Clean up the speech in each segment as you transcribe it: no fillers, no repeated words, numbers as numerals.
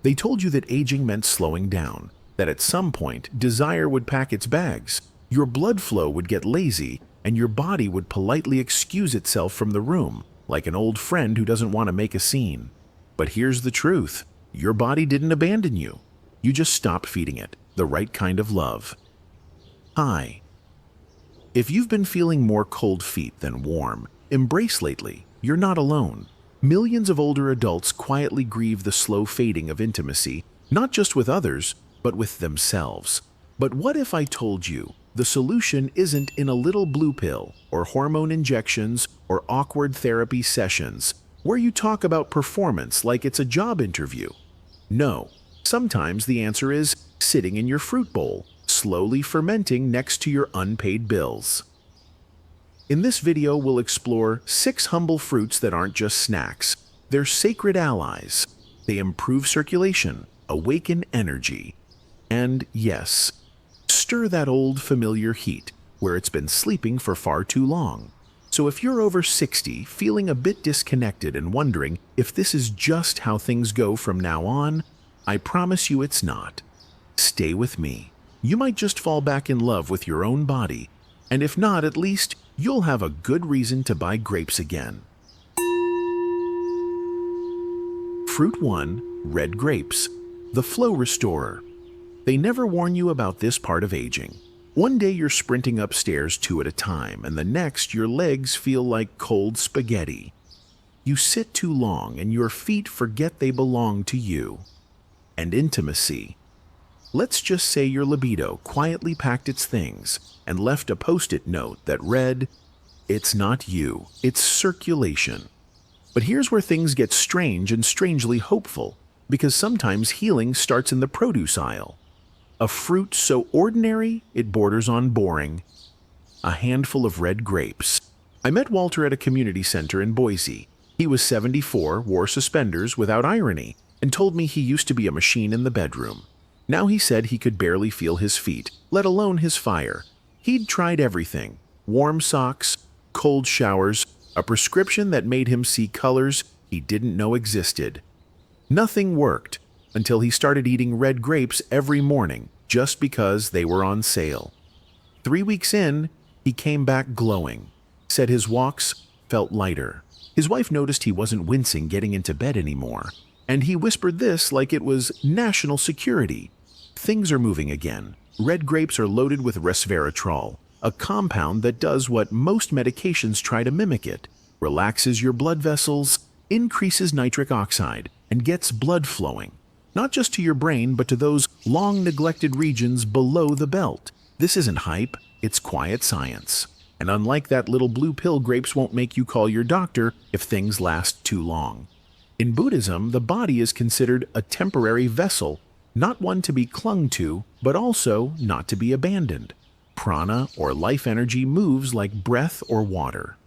They told you that aging meant slowing down, that at some point desire would pack its bags, your blood flow would get lazy, and your body would politely excuse itself from the room, like an old friend who doesn't want to make a scene. But here's the truth. Your body didn't abandon you. You just stopped feeding it the right kind of love. Hi. If you've been feeling more cold feet than warm, embrace lately. You're not alone. Millions of older adults quietly grieve the slow fading of intimacy, not just with others, but with themselves. But what if I told you the solution isn't in a little blue pill, or hormone injections, or awkward therapy sessions, where you talk about performance like it's a job interview? No. Sometimes the answer is sitting in your fruit bowl, slowly fermenting next to your unpaid bills. In this video, we'll explore 6 humble fruits that aren't just snacks. They're sacred allies. They improve circulation, awaken energy, and yes, stir that old familiar heat where it's been sleeping for far too long. So if you're over 60, feeling a bit disconnected and wondering if this is just how things go from now on, I promise you it's not. Stay with me. You might just fall back in love with your own body, and if not, at least you'll have a good reason to buy grapes again. Fruit 1. Red grapes. The flow restorer. They never warn you about this part of aging. One day you're sprinting upstairs 2 at a time, and the next your legs feel like cold spaghetti. You sit too long and your feet forget they belong to you. And intimacy. Let's just say your libido quietly packed its things and left a post-it note that read, "It's not you, it's circulation." But here's where things get strange and strangely hopeful, because sometimes healing starts in the produce aisle. A fruit so ordinary it borders on boring. A handful of red grapes. I met Walter at a community center in Boise. He was 74, wore suspenders without irony, and told me he used to be a machine in the bedroom. Now he said he could barely feel his feet, let alone his fire. He'd tried everything: warm socks, cold showers, a prescription that made him see colors he didn't know existed. Nothing worked until he started eating red grapes every morning just because they were on sale. 3 weeks in, he came back glowing, said his walks felt lighter. His wife noticed he wasn't wincing getting into bed anymore, and he whispered this like it was national security. Things are moving again. Red grapes are loaded with resveratrol, a compound that does what most medications try to mimic it: relaxes your blood vessels, increases nitric oxide, and gets blood flowing, not just to your brain, but to those long-neglected regions below the belt. This isn't hype, it's quiet science. And unlike that little blue pill, grapes won't make you call your doctor if things last too long. In Buddhism, the body is considered a temporary vessel, not one to be clung to, but also not to be abandoned. Prana, or life energy, moves like breath or water.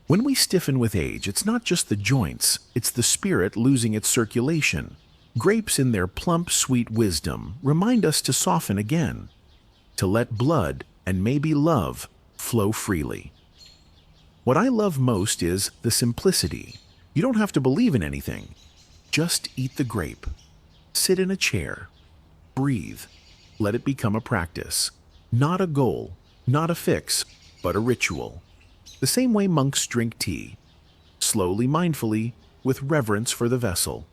When we stiffen with age, it's not just the joints, it's the spirit losing its circulation. Grapes, in their plump, sweet wisdom, remind us to soften again, to let blood, and maybe love, flow freely. What I love most is the simplicity. You don't have to believe in anything. Just eat the grape. Sit in a chair. Breathe. Let it become a practice. Not a goal, not a fix, but a ritual. The same way monks drink tea. Slowly, mindfully, with reverence for the vessel.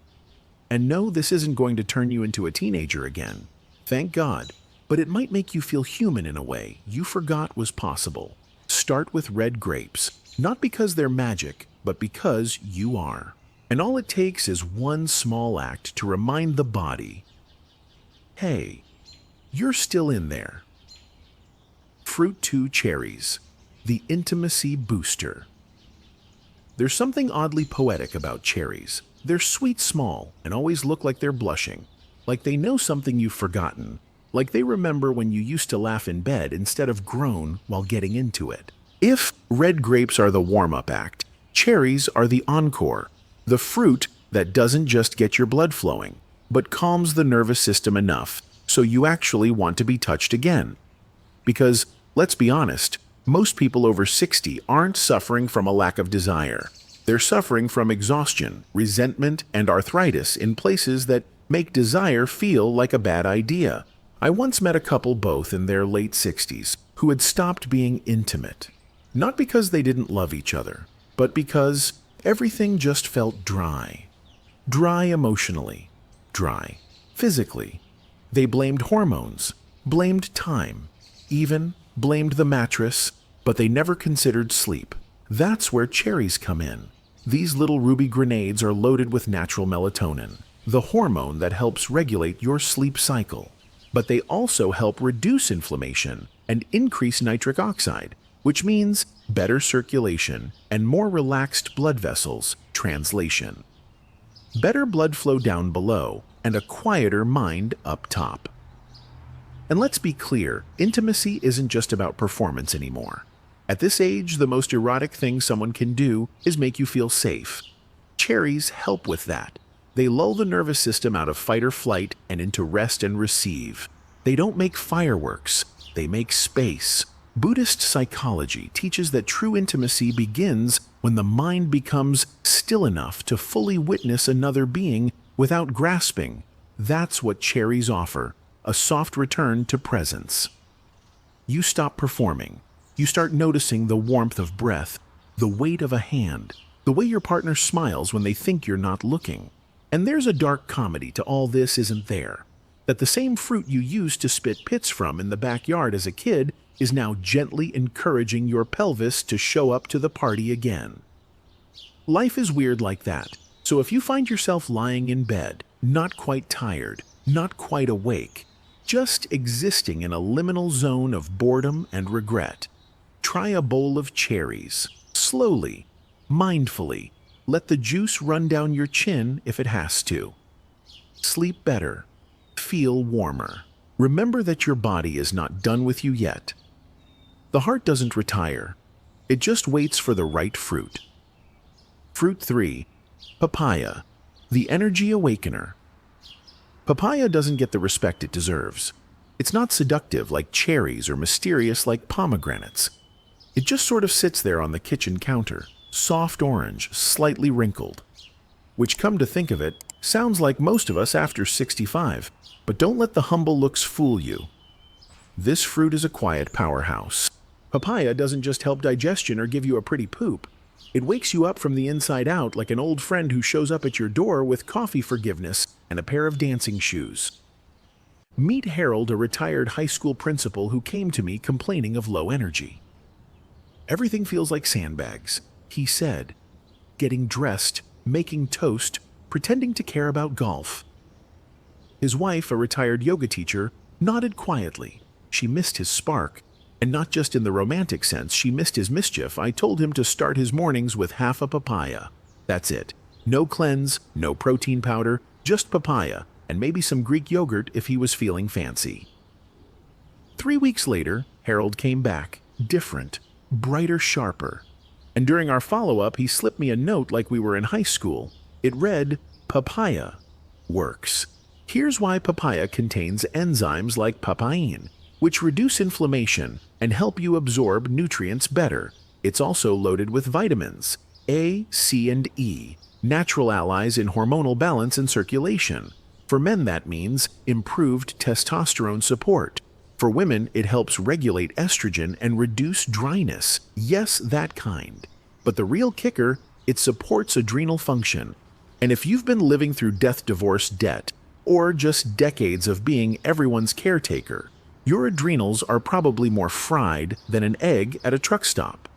And no, this isn't going to turn you into a teenager again. Thank God. But it might make you feel human in a way you forgot was possible. Start with red grapes, not because they're magic, but because you are. And all it takes is one small act to remind the body, hey, you're still in there. Fruit 2. Cherries. The intimacy booster. There's something oddly poetic about cherries. They're sweet small and always look like they're blushing, like they know something you've forgotten, like they remember when you used to laugh in bed instead of groan while getting into it. If red grapes are the warm-up act, cherries are the encore, the fruit that doesn't just get your blood flowing, but calms the nervous system enough so you actually want to be touched again. Because, let's be honest, most people over 60 aren't suffering from a lack of desire. They're suffering from exhaustion, resentment, and arthritis in places that make desire feel like a bad idea. I once met a couple both in their late 60s who had stopped being intimate. Not because they didn't love each other, but because everything just felt dry. Dry emotionally, dry physically. They blamed hormones, blamed time, even blamed the mattress, but they never considered sleep. That's where cherries come in. These little ruby grenades are loaded with natural melatonin, the hormone that helps regulate your sleep cycle. But they also help reduce inflammation and increase nitric oxide, which means better circulation and more relaxed blood vessels. Translation: better blood flow down below and a quieter mind up top. And let's be clear, intimacy isn't just about performance anymore. At this age, the most erotic thing someone can do is make you feel safe. Cherries help with that. They lull the nervous system out of fight or flight and into rest and receive. They don't make fireworks, they make space. Buddhist psychology teaches that true intimacy begins when the mind becomes still enough to fully witness another being without grasping. That's what cherries offer, a soft return to presence. You stop performing. You start noticing the warmth of breath, the weight of a hand, the way your partner smiles when they think you're not looking. And there's a dark comedy to all this, isn't there? That the same fruit you used to spit pits from in the backyard as a kid is now gently encouraging your pelvis to show up to the party again. Life is weird like that. So if you find yourself lying in bed, not quite tired, not quite awake, just existing in a liminal zone of boredom and regret, try a bowl of cherries. Slowly, mindfully, let the juice run down your chin if it has to. Sleep better. Feel warmer. Remember that your body is not done with you yet. The heart doesn't retire. It just waits for the right fruit. Fruit 3. Papaya, the energy awakener. Papaya doesn't get the respect it deserves. It's not seductive like cherries or mysterious like pomegranates. It just sort of sits there on the kitchen counter, soft orange, slightly wrinkled. Which, come to think of it, sounds like most of us after 65. But don't let the humble looks fool you. This fruit is a quiet powerhouse. Papaya doesn't just help digestion or give you a pretty poop. It wakes you up from the inside out like an old friend who shows up at your door with coffee forgiveness and a pair of dancing shoes. Meet Harold, a retired high school principal who came to me complaining of low energy. Everything feels like sandbags, he said. Getting dressed, making toast, pretending to care about golf. His wife, a retired yoga teacher, nodded quietly. She missed his spark. And not just in the romantic sense, she missed his mischief. I told him to start his mornings with half a papaya. That's it. No cleanse, no protein powder, just papaya, and maybe some Greek yogurt if he was feeling fancy. 3 weeks later, Harold came back, different, brighter, sharper. And during our follow-up, he slipped me a note like we were in high school. It read, "Papaya works." Here's why papaya contains enzymes like papain, which reduce inflammation and help you absorb nutrients better. It's also loaded with vitamins A, C, and E, natural allies in hormonal balance and circulation. For men, that means improved testosterone support. For women, it helps regulate estrogen and reduce dryness. Yes, that kind. But the real kicker, it supports adrenal function. And if you've been living through death, divorce, debt, or just decades of being everyone's caretaker, your adrenals are probably more fried than an egg at a truck stop.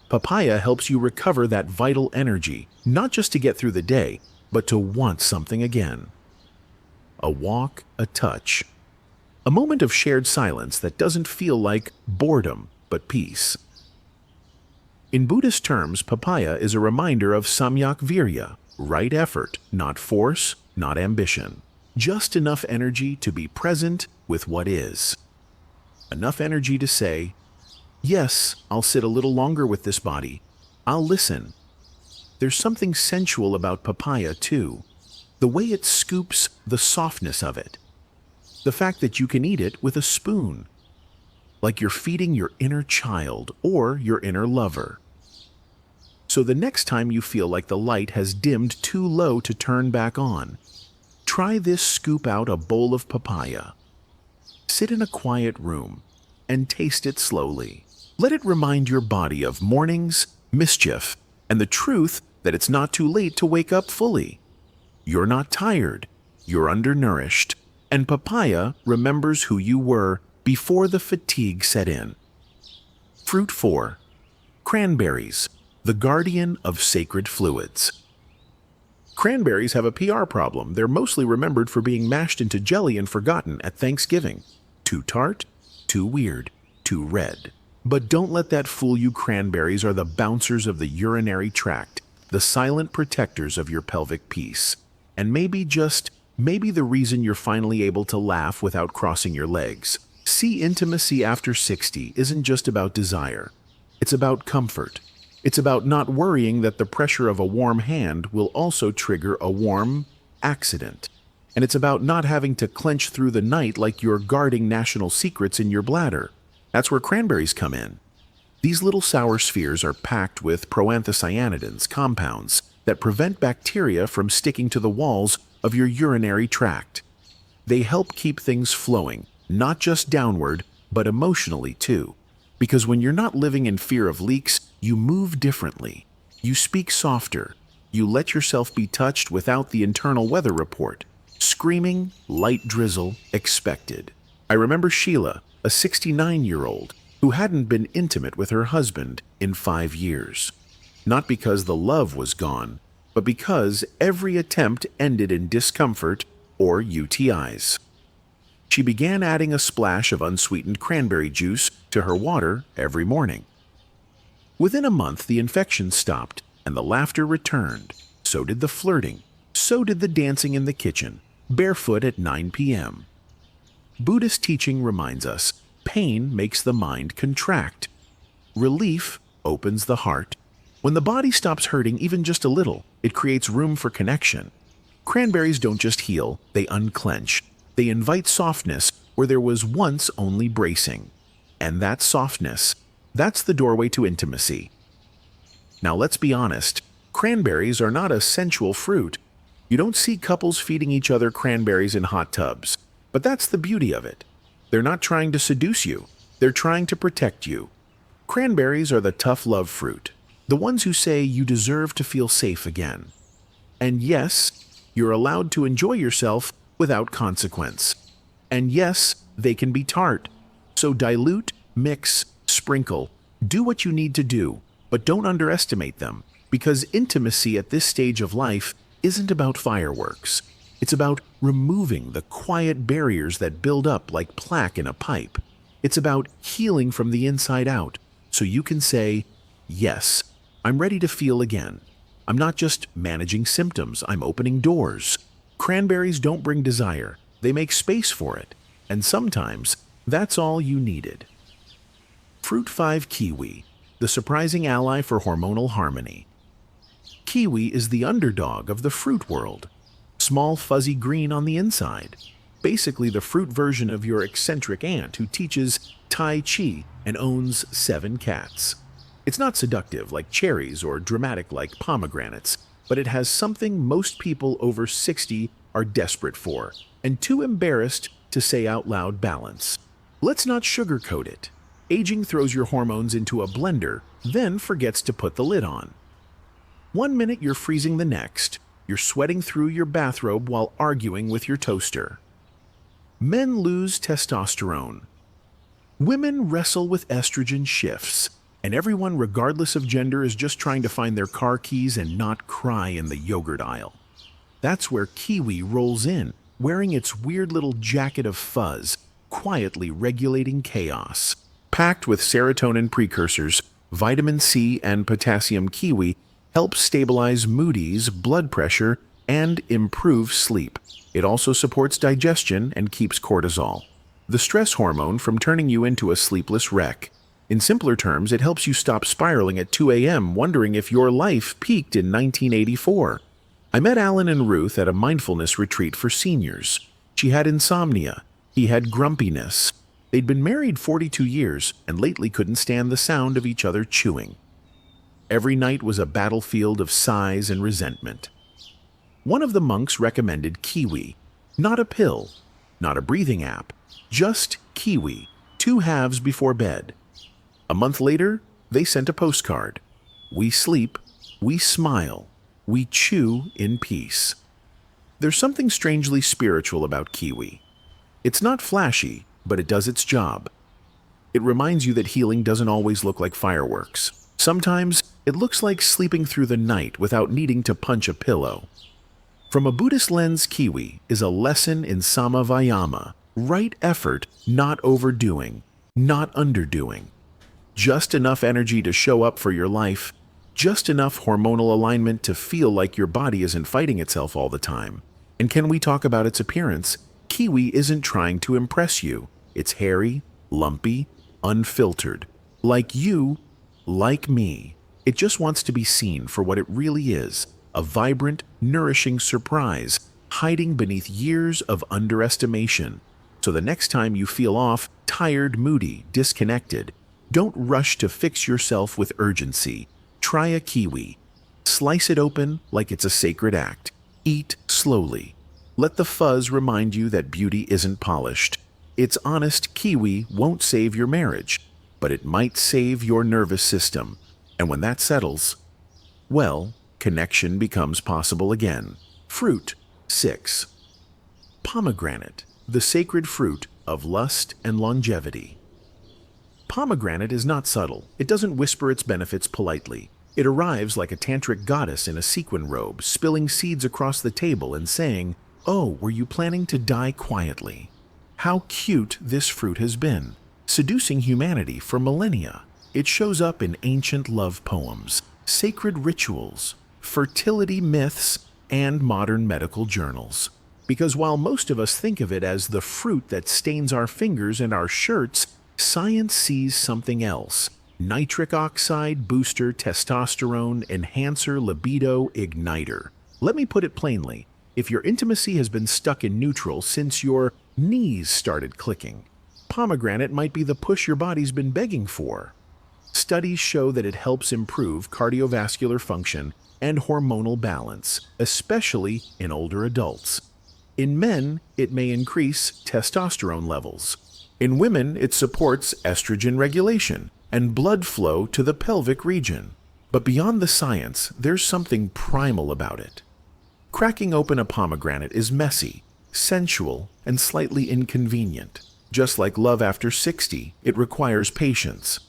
Papaya helps you recover that vital energy, not just to get through the day, but to want something again. A walk, a touch. A moment of shared silence that doesn't feel like boredom, but peace. In Buddhist terms, papaya is a reminder of samyak virya, right effort, not force, not ambition. Just enough energy to be present with what is. Enough energy to say, yes, I'll sit a little longer with this body. I'll listen. There's something sensual about papaya, too. The way it scoops, the softness of it. The fact that you can eat it with a spoon. Like you're feeding your inner child or your inner lover. So the next time you feel like the light has dimmed too low to turn back on, try this: scoop out a bowl of papaya. Sit in a quiet room and taste it slowly. Let it remind your body of mornings, mischief, and the truth that it's not too late to wake up fully. You're not tired, you're undernourished, and papaya remembers who you were before the fatigue set in. Fruit 4. Cranberries, the guardian of sacred fluids. Cranberries have a PR problem. They're mostly remembered for being mashed into jelly and forgotten at Thanksgiving. Too tart, too weird, too red. But don't let that fool you. Cranberries are the bouncers of the urinary tract, the silent protectors of your pelvic peace. And maybe, just maybe, the reason you're finally able to laugh without crossing your legs. See, intimacy after 60 isn't just about desire. It's about comfort. It's about not worrying that the pressure of a warm hand will also trigger a warm accident. And it's about not having to clench through the night like you're guarding national secrets in your bladder. That's where cranberries come in. These little sour spheres are packed with proanthocyanidins, compounds that prevent bacteria from sticking to the walls of your urinary tract. They help keep things flowing, not just downward, but emotionally too. Because when you're not living in fear of leaks, you move differently. You speak softer. You let yourself be touched without the internal weather report. Screaming, light drizzle, expected. I remember Sheila, a 69-year-old, who hadn't been intimate with her husband in 5 years. Not because the love was gone, but because every attempt ended in discomfort or UTIs. She began adding a splash of unsweetened cranberry juice to her water every morning. Within a month, the infection stopped and the laughter returned. So did the flirting. So did the dancing in the kitchen, barefoot at 9 p.m. Buddhist teaching reminds us pain makes the mind contract. Relief opens the heart. When the body stops hurting even just a little, it creates room for connection. Cranberries don't just heal, they unclench. They invite softness where there was once only bracing. And that softness, that's the doorway to intimacy. Now let's be honest, cranberries are not a sensual fruit. You don't see couples feeding each other cranberries in hot tubs. But that's the beauty of it. They're not trying to seduce you. They're trying to protect you. Cranberries are the tough love fruit. The ones who say you deserve to feel safe again. And yes, you're allowed to enjoy yourself without consequence. And yes, they can be tart. So dilute, mix, sprinkle. Do what you need to do, but don't underestimate them. Because intimacy at this stage of life isn't about fireworks. It's about removing the quiet barriers that build up like plaque in a pipe. It's about healing from the inside out, so you can say, yes, I'm ready to feel again. I'm not just managing symptoms, I'm opening doors. Cranberries don't bring desire, they make space for it. And sometimes, that's all you needed. Fruit 5. Kiwi, the surprising ally for hormonal harmony. Kiwi is the underdog of the fruit world. Small fuzzy green on the inside. Basically the fruit version of your eccentric aunt who teaches Tai Chi and owns 7 cats. It's not seductive like cherries or dramatic like pomegranates, but it has something most people over 60 are desperate for and too embarrassed to say out loud: balance. Let's not sugarcoat it. Aging throws your hormones into a blender, then forgets to put the lid on. One minute you're freezing, the next you're sweating through your bathrobe while arguing with your toaster. Men lose testosterone. Women wrestle with estrogen shifts. And everyone, regardless of gender, is just trying to find their car keys and not cry in the yogurt aisle. That's where Kiwi rolls in, wearing its weird little jacket of fuzz, quietly regulating chaos. Packed with serotonin precursors, vitamin C and potassium, Kiwi helps stabilize moods, blood pressure, and improve sleep. It also supports digestion and keeps cortisol, the stress hormone, from turning you into a sleepless wreck. In simpler terms, it helps you stop spiraling at 2 a.m. wondering if your life peaked in 1984. I met Alan and Ruth at a mindfulness retreat for seniors. She had insomnia. He had grumpiness. They'd been married 42 years and lately couldn't stand the sound of each other chewing. Every night was a battlefield of sighs and resentment. One of the monks recommended kiwi, not a pill, not a breathing app, just kiwi, 2 halves before bed. A month later, they sent a postcard. We sleep, we smile, we chew in peace. There's something strangely spiritual about kiwi. It's not flashy, but it does its job. It reminds you that healing doesn't always look like fireworks. Sometimes it looks like sleeping through the night without needing to punch a pillow. From a Buddhist lens, kiwi is a lesson in samavayama, right effort, not overdoing, not underdoing. Just enough energy to show up for your life, just enough hormonal alignment to feel like your body isn't fighting itself all the time. And can we talk about its appearance? Kiwi isn't trying to impress you. It's hairy, lumpy, unfiltered. Like you, like me. It just wants to be seen for what it really is, a vibrant, nourishing surprise, hiding beneath years of underestimation. So the next time you feel off, tired, moody, disconnected, don't rush to fix yourself with urgency. Try a kiwi. Slice it open like it's a sacred act. Eat slowly. Let the fuzz remind you that beauty isn't polished. Its honest kiwi won't save your marriage, but it might save your nervous system. And when that settles, well, connection becomes possible again. Fruit 6. Pomegranate, the sacred fruit of lust and longevity. Pomegranate is not subtle. It doesn't whisper its benefits politely. It arrives like a tantric goddess in a sequin robe, spilling seeds across the table and saying, "Oh, were you planning to die quietly?" How cute this fruit has been, seducing humanity for millennia. It shows up in ancient love poems, sacred rituals, fertility myths, and modern medical journals. Because while most of us think of it as the fruit that stains our fingers and our shirts, science sees something else. Nitric oxide booster, testosterone enhancer, libido igniter. Let me put it plainly. If your intimacy has been stuck in neutral since your knees started clicking, pomegranate might be the push your body's been begging for. Studies show that it helps improve cardiovascular function and hormonal balance, especially in older adults. In men, it may increase testosterone levels. In women, it supports estrogen regulation and blood flow to the pelvic region. But beyond the science, there's something primal about it. Cracking open a pomegranate is messy, sensual, and slightly inconvenient. Just like love after 60, it requires patience,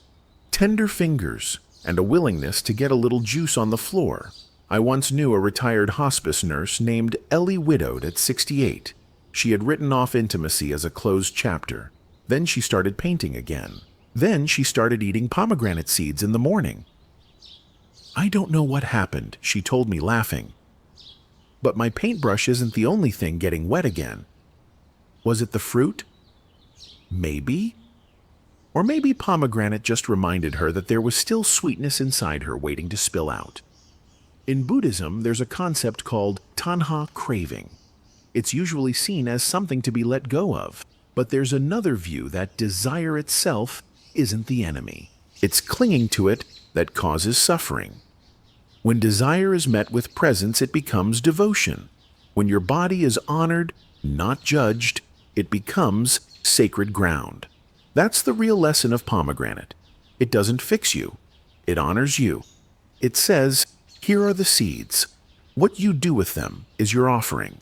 tender fingers, and a willingness to get a little juice on the floor. I once knew a retired hospice nurse named Ellie, widowed at 68. She had written off intimacy as a closed chapter. Then she started painting again. Then she started eating pomegranate seeds in the morning. "I don't know what happened," she told me, laughing. "But my paintbrush isn't the only thing getting wet again." Was it the fruit? Maybe. Or maybe pomegranate just reminded her that there was still sweetness inside her waiting to spill out. In Buddhism, there's a concept called tanha, craving. It's usually seen as something to be let go of, but there's another view that desire itself isn't the enemy. It's clinging to it that causes suffering. When desire is met with presence, it becomes devotion. When your body is honored, not judged, it becomes sacred ground. That's the real lesson of pomegranate. It doesn't fix you. It honors you. It says, "Here are the seeds. What you do with them is your offering."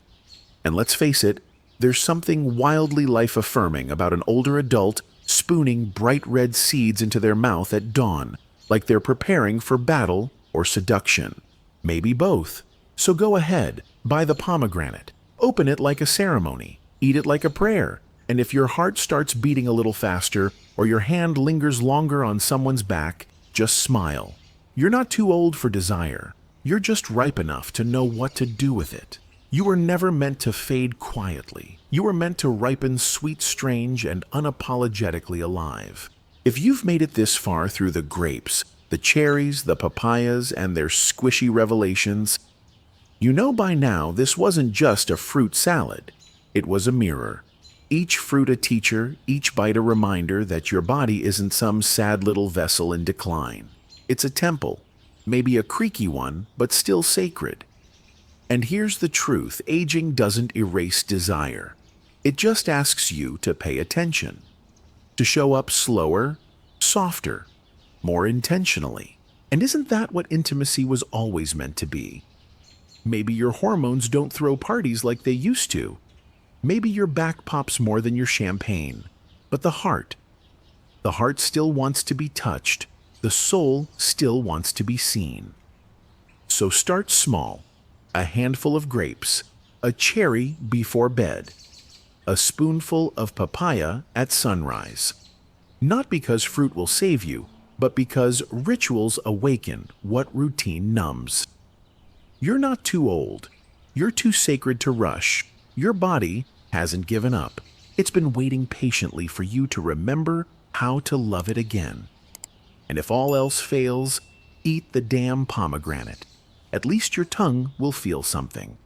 And let's face it, there's something wildly life-affirming about an older adult spooning bright red seeds into their mouth at dawn, like they're preparing for battle or seduction. Maybe both. So go ahead, buy the pomegranate. Open it like a ceremony. Eat it like a prayer. And if your heart starts beating a little faster, or your hand lingers longer on someone's back, just smile. You're not too old for desire. You're just ripe enough to know what to do with it. You were never meant to fade quietly. You were meant to ripen sweet, strange, and unapologetically alive. If you've made it this far through the grapes, the cherries, the papayas, and their squishy revelations, you know by now this wasn't just a fruit salad. It was a mirror. Each fruit a teacher, each bite a reminder that your body isn't some sad little vessel in decline. It's a temple, Maybe a creaky one, but still sacred. And here's the truth: aging doesn't erase desire. It just asks you to pay attention, to show up slower, softer, more intentionally. And isn't that what intimacy was always meant to be? Maybe your hormones don't throw parties like they used to. Maybe your back pops more than your champagne. But the heart still wants to be touched. The soul still wants to be seen. So start small. A handful of grapes, a cherry before bed, a spoonful of papaya at sunrise. Not because fruit will save you, but because rituals awaken what routine numbs. You're not too old. You're too sacred to rush. Your body hasn't given up. It's been waiting patiently for you to remember how to love it again. And if all else fails, eat the damn pomegranate. At least your tongue will feel something.